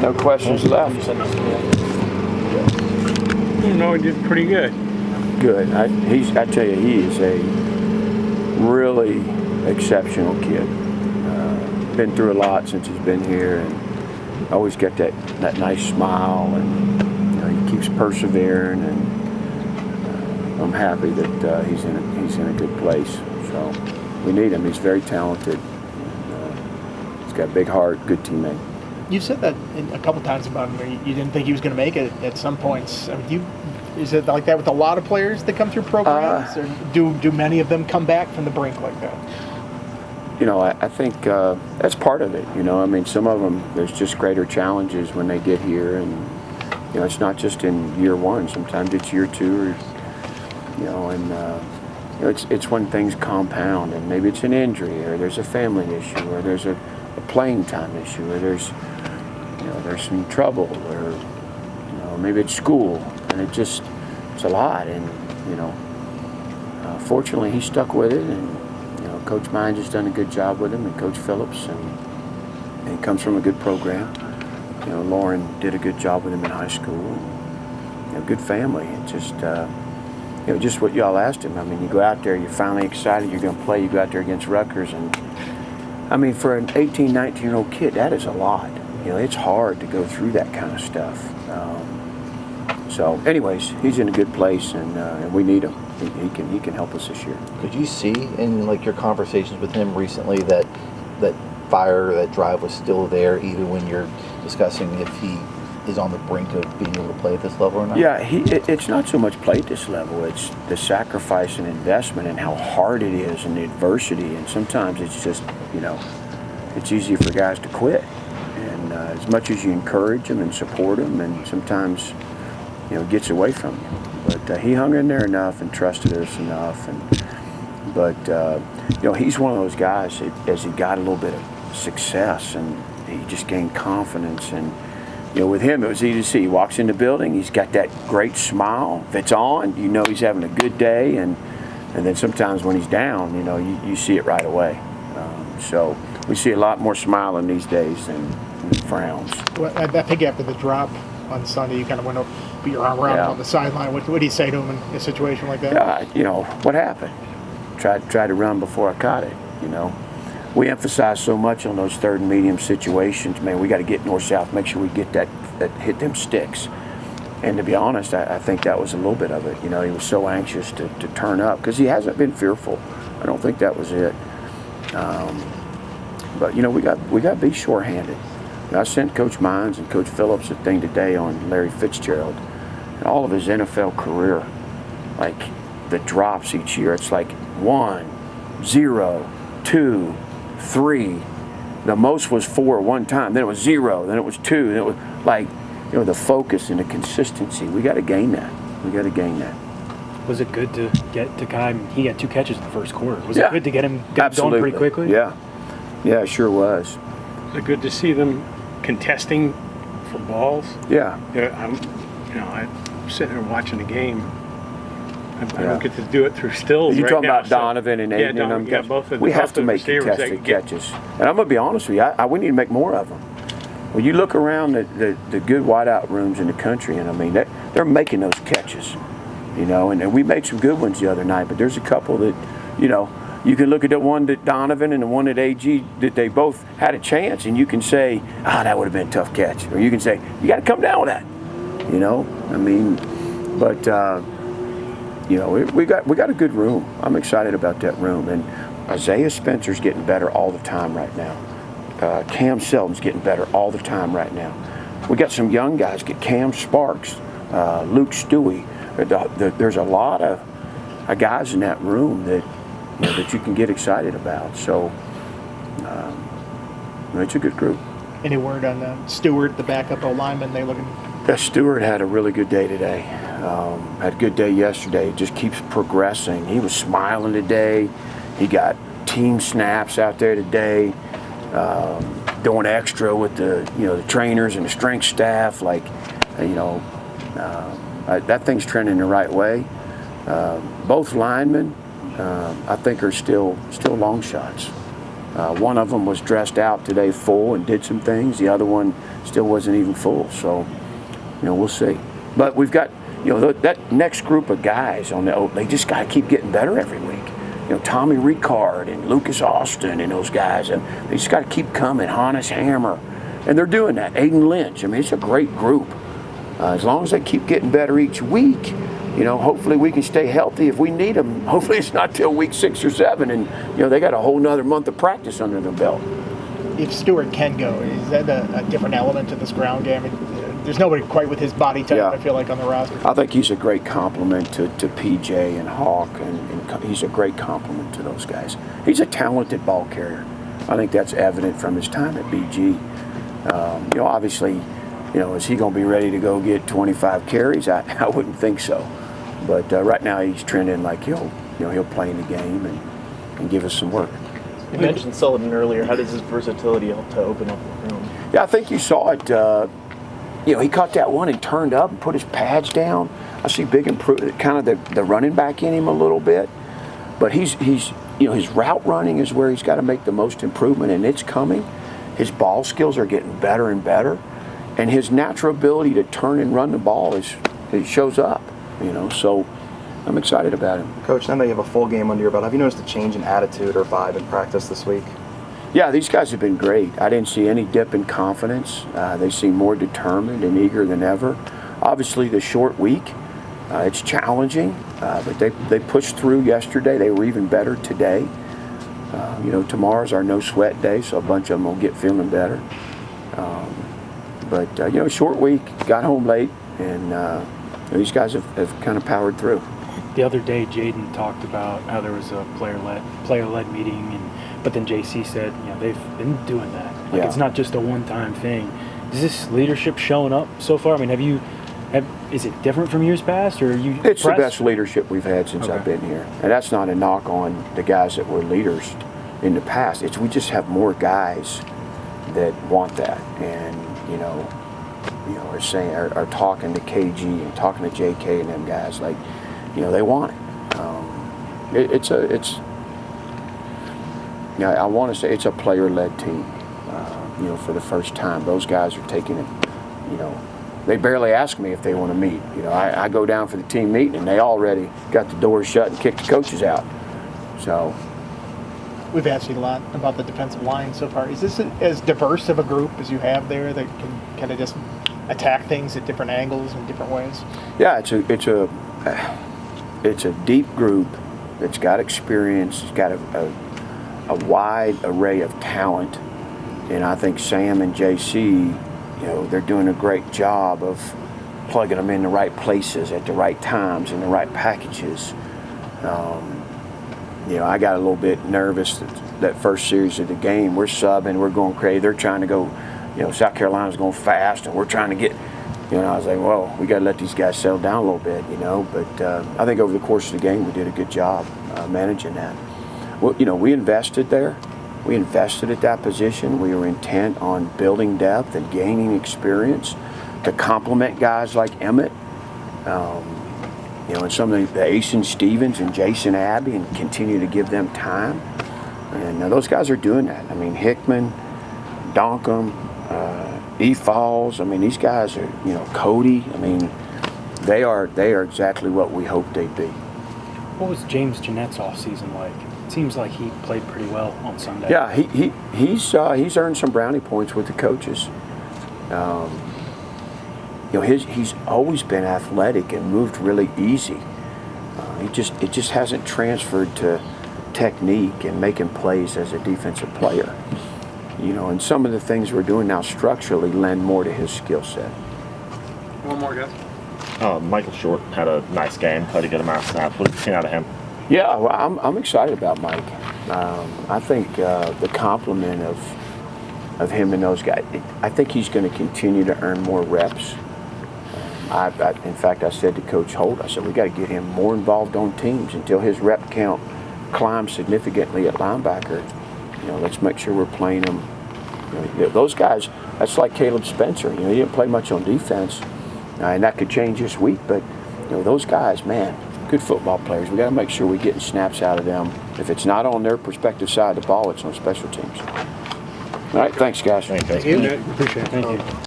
No questions left. No, he did pretty good. Good. I tell you, he is a really exceptional kid. Been through a lot since he's been here, and always got that nice smile, and he keeps persevering, and I'm happy that he's in a good place. So we need him. He's very talented. He's got a big heart, good teammate. You've said that a couple times about him. Where you didn't think he was going to make it at some points. I mean, is it like that with a lot of players that come through programs, or do many of them come back from the brink like that? I think that's part of it. I mean, some of them, there's just greater challenges when they get here, and it's not just in year one. Sometimes it's year two, it's when things compound, and maybe it's an injury, or there's a family issue, or there's a playing time issue, or there's some trouble, or maybe it's school, and it's a lot, and fortunately he stuck with it, and Coach Mines has done a good job with him, and Coach Phillips, and he comes from a good program. Lauren did a good job with him in high school, and good family. It's just what y'all asked him. I mean, you go out there, you're finally excited, you're going to play, you go out there against Rutgers, and I mean, for an 18, 19-year-old kid, that is a lot. It's hard to go through that kind of stuff. So, anyways, he's in a good place, and we need him. He can help us this year. Could you see in your conversations with him recently that fire, that drive was still there, even when you're discussing if he is on the brink of being able to play at this level or not? Yeah, it's not so much play at this level. It's the sacrifice and investment and how hard it is and the adversity. And sometimes it's just, it's easy for guys to quit. And as much as you encourage them and support them, and sometimes, it gets away from you. But he hung in there enough and trusted us enough. But he's one of those guys that, as he got a little bit of success, and he just gained confidence. And with him, it was easy to see. He walks in the building, he's got that great smile. If it's on, he's having a good day. And then sometimes when he's down, you see it right away. So we see a lot more smiling these days than frowns. Well, I think after the drop on Sunday, you kind of went up, put your arm around him on the sideline. What do you say to him in a situation like that? What happened? Tried to run before I caught it. We emphasize so much on those third and medium situations. Man, we got to get north-south, make sure we get that hit them sticks. And to be honest, I think that was a little bit of it. He was so anxious to turn up because he hasn't been fearful. I don't think that was it. But we got to be short-handed. I sent Coach Mines and Coach Phillips a thing today on Larry Fitzgerald. And all of his NFL career, like the drops each year, it's like 1, 0, 2, 3. The most was 4 one time. Then it was 0. Then it was 2. Then it was like, the focus and the consistency. We got to gain that. Was it good to get to Kai? He had 2 catches in the first quarter. Was it good to get him going pretty quickly? Yeah, it sure was. Was it good to see them contesting for balls? Yeah. I'm sitting there watching the game. I don't get to do it through stills. You're right talking now, about Donovan and Aiden and them guys. Both of we have to the make contested catches. And I'm going to be honest with you, we need to make more of them. When you look around the good wideout rooms in the country, and I mean, they're making those catches, and we made some good ones the other night, but there's a couple that, you can look at the one that Donovan and the one that AG, that they both had a chance, and you can say, that would have been a tough catch. Or you can say, you got to come down with that. We got a good room. I'm excited about that room. And Isaiah Spencer's getting better all the time right now. Cam Selden's getting better all the time right now. We got some young guys, get Cam Sparks, Luke Stewie. There's a lot of guys in that room that you can get excited about. So it's a good group. Any word on Stewart, the backup lineman? They looking? Stewart had a really good day today. Had a good day yesterday. Just keeps progressing. He was smiling today. He got team snaps out there today. Doing extra with the trainers and the strength staff. That thing's trending the right way. Both linemen, I think, are still long shots. One of them was dressed out today full and did some things. The other one still wasn't even full. So, we'll see. But we've got, that next group of guys they just got to keep getting better every week. Tommy Ricard and Lucas Austin and those guys, and they just got to keep coming. Hannes Hammer, and they're doing that. Aiden Lynch. I mean, it's a great group. As long as they keep getting better each week, hopefully we can stay healthy if we need them. Hopefully it's not till week 6 or 7, and they got a whole nother month of practice under their belt. If Stewart can go, is that a different element to this ground game? There's nobody quite with his body type, I feel like, on the roster. I think he's a great compliment to PJ and Hawk, and he's a great compliment to those guys. He's a talented ball carrier. I think that's evident from his time at BG. Obviously, is he going to be ready to go get 25 carries? I wouldn't think so. But right now he's trending like he'll play in the game and give us some work. You mentioned Sullivan earlier. How does his versatility help to open up the room? Yeah, I think you saw it. He caught that one and turned up and put his pads down. I see big improvement, kind of the running back in him a little bit. But he's his route running is where he's got to make the most improvement, and it's coming. His ball skills are getting better and better, and his natural ability to turn and run the ball it shows up. So I'm excited about him. Coach, now that you have a full game under your belt, have you noticed a change in attitude or vibe in practice this week? Yeah, these guys have been great. I didn't see any dip in confidence. They seem more determined and eager than ever. Obviously, the short week, it's challenging, but they pushed through yesterday. They were even better today. Tomorrow's our no sweat day, so a bunch of them will get feeling better. But short week, got home late, and these guys have kind of powered through. The other day, Jaden talked about how there was a player-led meeting, but then JC said, they've been doing that. It's not just a one-time thing. Is this leadership showing up so far? I mean, is it different from years past, or are you? It's the best leadership we've had since I've been here, and that's not a knock on the guys that were leaders in the past. We just have more guys that want that, and are talking to KG and talking to JK and them guys like, they want it. I want to say it's a player-led team. For the first time, those guys are taking it. They barely ask me if they want to meet. I go down for the team meeting, and they already got the doors shut and kicked the coaches out. So. We've asked you a lot about the defensive line so far. Is this as diverse of a group as you have there that can kind of just attack things at different angles and different ways? Yeah, it's a deep group that's got experience. It's got a wide array of talent, and I think Sam and JC, they're doing a great job of plugging them in the right places at the right times in the right packages. I got a little bit nervous that first series of the game. We're subbing, we're going crazy. They're trying to go, South Carolina's going fast, and we're trying to get, I was like, well, we got to let these guys settle down a little bit, But I think over the course of the game, we did a good job managing that. Well, we invested there. We invested at that position. We were intent on building depth and gaining experience to complement guys like Emmett. And some of the Asen Stevens and Jason Abbey, and continue to give them time. And those guys are doing that. I mean, Hickman, Donkum, E. Falls. I mean, these guys are, Cody. I mean, they are exactly what we hoped they'd be. What was James Jeanette's offseason like? It seems like he played pretty well on Sunday. Yeah, he's earned some brownie points with the coaches. He's always been athletic and moved really easy. It just hasn't transferred to technique and making plays as a defensive player. And some of the things we're doing now structurally lend more to his skill set. One more, guys. Michael Short had a nice game, played a good amount of snaps. What have you seen out of him? Yeah, well, I'm excited about Mike. I think the compliment of him and those guys, I think he's going to continue to earn more reps. In fact, I said to Coach Holt, I said, we got to get him more involved on teams until his rep count climbs significantly at linebacker. Let's make sure we're playing him. Those guys, that's like Caleb Spencer. He didn't play much on defense, and that could change this week. But those guys, man, good football players. We got to make sure we're getting snaps out of them. If it's not on their prospective side of the ball, it's on special teams. All right, thanks, guys. Thank you. Thank you. Appreciate it. Thank you.